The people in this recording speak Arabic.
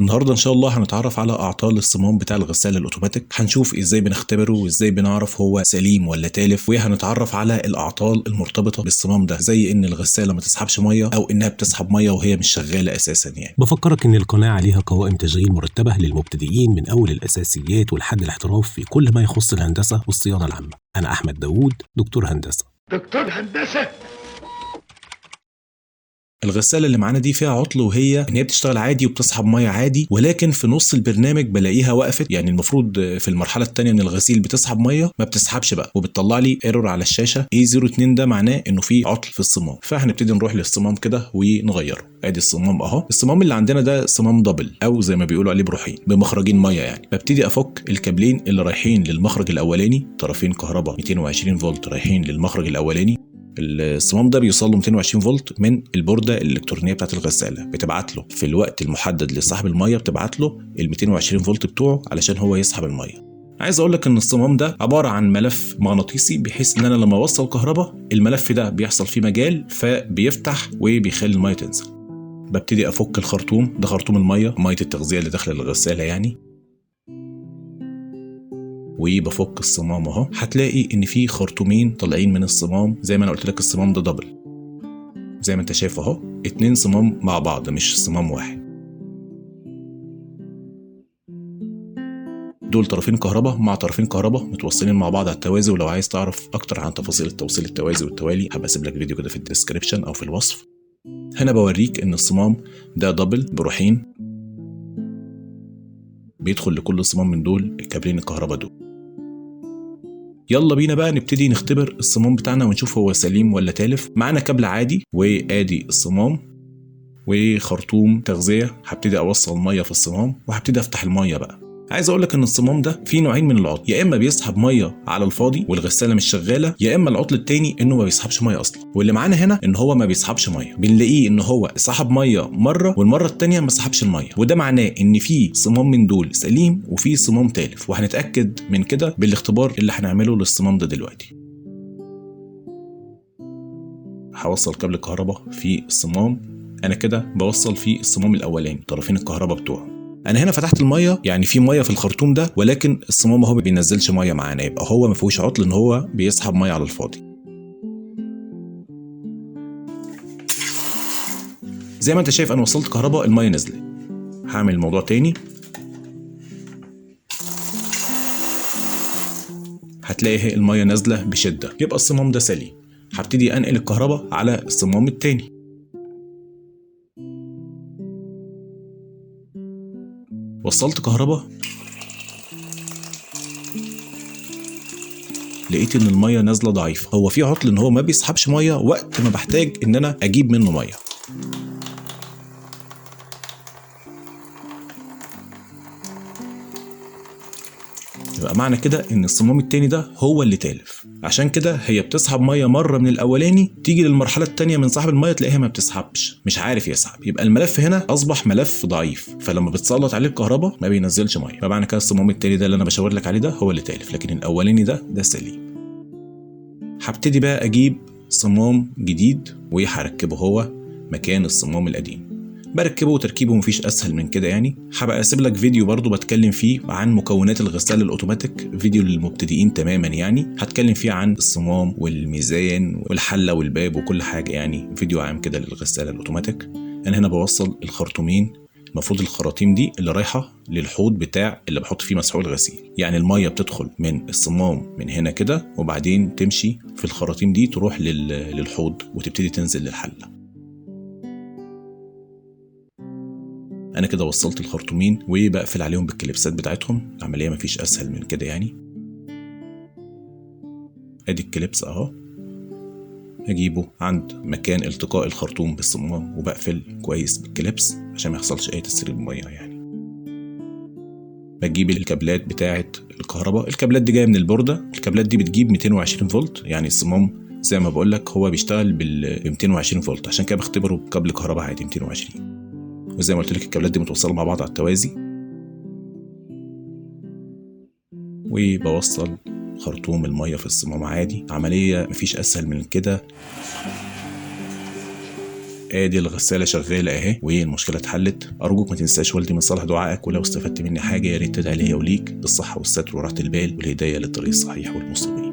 النهارده ان شاء الله هنتعرف على اعطال الصمام بتاع الغسالة الاوتوماتيك، هنشوف ازاي بنختبره وازاي بنعرف هو سليم ولا تالف، وهنتعرف على الاعطال المرتبطة بالصمام ده، زي ان الغسالة ما تسحبش مية او انها بتسحب مية وهي مش شغالة اساسا. يعني بفكرك إن القناة عليها قوائم تشغيل مرتبة للمبتدئين من أول الأساسيات ولحد الاحتراف في كل ما يخص الهندسة والصيانة العامة. أنا أحمد داوود، دكتور هندسة. دكتور هندسة. الغسالة اللي معانا دي فيها عطل، وهي ان هي بتشتغل عادي وبتسحب ميه عادي، ولكن في نص البرنامج بلاقيها وقفت. يعني المفروض في المرحله الثانيه من الغسيل بتسحب ميه، ما بتسحبش بقى، وبتطلع لي ايرور على الشاشه A02. ده معناه انه في عطل في الصمام. فهنبتدي نروح للصمام كده ونغيره. ادي الصمام اهو. الصمام اللي عندنا ده صمام دبل، او زي ما بيقولوا عليه بروحين بمخرجين ميه. يعني ببتدي افك الكابلين اللي رايحين للمخرج الاولاني، طرفين كهرباء 220 فولت رايحين للمخرج الاولاني. الصمام ده بيوصل له 220 فولت من البورده الالكترونيه بتاعت الغساله، بتبعت له في الوقت المحدد لسحب الميه، بتبعت له ال 220 فولت بتوعه علشان هو يسحب الميه. عايز اقول لك ان الصمام ده عباره عن ملف مغناطيسي، بحيث ان انا لما اوصل كهرباء الملف ده بيحصل فيه مجال فبيفتح وبيخلي الميه تنزل. ببتدي افك الخرطوم ده، خرطوم الميه، ميه التغذيه اللي داخله الغساله يعني، وبفك الصمام اهو. هتلاقي ان في خرطومين طالعين من الصمام، زي ما انا قلت لك الصمام ده دبل، زي ما انت شايف اهو، 2 صمام مع بعض مش صمام واحد. دول طرفين كهرباء مع طرفين كهرباء متوصلين مع بعض على التوازي. ولو عايز تعرف اكتر عن تفاصيل التوصيل التوازي والتوالي، هبقى اسيب لك فيديو كده في الديسكريبشن او في الوصف. هنا بوريك ان الصمام ده دبل بروحين، بيدخل لكل صمام من دول الكابلين الكهرباء دول. يلا بينا بقى نبتدي نختبر الصمام بتاعنا ونشوف هو سليم ولا تالف. معانا كابل عادي، وادي الصمام وخرطوم تغذية. هبتدي اوصل مية في الصمام وهبتدي افتح المية بقى. عايز اقول لك ان الصمام ده فيه نوعين من العطل، يا اما بيسحب ميه على الفاضي والغساله مش شغاله، يا اما العطل التاني انه ما بيسحبش ميه اصلا. واللي معانا هنا ان هو ما بيسحبش ميه، بنلاقيه ان هو سحب ميه مره والمره التانيه ما سحبش الميه، وده معناه ان في صمام من دول سليم وفي صمام تالف. وهنتاكد من كده بالاختبار اللي هنعمله للصمام ده دلوقتي. هوصل كابل الكهرباء في الصمام. انا كده بوصل في الصمام الاولاني طرفين الكهرباء بتوعه. انا هنا فتحت الميه، يعني في ميه في الخرطوم ده، ولكن الصمام اهو ما بينزلش ميه معانا، يبقى هو ما فيهوش عطل ان هو بيسحب ميه على الفاضي. زي ما انت شايف انا وصلت كهرباء، الميه نزلت. هعمل الموضوع تاني، هتلاقي الميه نازله بشده، يبقى الصمام ده سليم. هبتدي انقل الكهرباء على الصمام التاني. وصلت كهرباء، لقيت ان الميه نازله ضعيفه. هو في عطل ان هو ما بيسحبش ميه وقت ما بحتاج ان انا اجيب منه ميه. يبقى معنى كده ان الصمام التاني ده هو اللي تالف. عشان كده هي بتسحب ميه مره من الاولاني، تيجي للمرحله التانيه من سحب الميه تلاقيها ما بتسحبش، مش عارف يسحب. يبقى الملف هنا اصبح ملف ضعيف، فلما بتسلط عليه الكهرباء ما بينزلش ميه. فمعنى كده الصمام التاني ده اللي انا بشاور لك عليه ده هو اللي تالف، لكن الاولاني ده سليم. هبتدي بقى اجيب صمام جديد وهركبه هو مكان الصمام القديم. بركبه وتركيبه مفيش اسهل من كده. يعني هبقى اسيب لك فيديو برضو بتكلم فيه عن مكونات الغسالة الاوتوماتيك، فيديو للمبتدئين تماما. يعني هتكلم فيه عن الصمام والميزان والحلة والباب وكل حاجة، يعني فيديو عام كده للغسالة الاوتوماتيك. انا هنا بوصل الخرطومين. المفروض الخراطيم دي اللي رايحه للحوض بتاع اللي بحط فيه مسحوق الغسيل، يعني الميه بتدخل من الصمام من هنا كده، وبعدين تمشي في الخراطيم دي تروح للحوض وتبتدي تنزل للحله. انا كده وصلت الخرطومين وبقفل عليهم بالكليبسات بتاعتهم. العمليه مفيش اسهل من كده يعني. ادي الكليبس اهو، اجيبه عند مكان التقاء الخرطوم بالصمام وبقفل كويس بالكليبس عشان ما يحصلش اي تسريب ميه. يعني بجيب الكابلات بتاعه الكهرباء. الكابلات دي جايه من البورده. الكابلات دي بتجيب 220 فولت، يعني الصمام زي ما بقول لك هو بيشتغل ب 220 فولت، عشان كده بختبره بكابل كهرباء عادي 220. وزي ما قلت لك الكابلات دي متوصله مع بعض على التوازي. وبوصل خرطوم الميه في الصمام عادي. عمليه مفيش اسهل من كده. ادي الغساله شغاله اهي والمشكله اتحلت. ارجوك ما تنساش والدي من صالح دعائك، ولو استفدت مني حاجه يا ريت تدعي ليا وليك بالصحه والستر وراحه البال والهدايه للطريق الصحيح والمستقيم.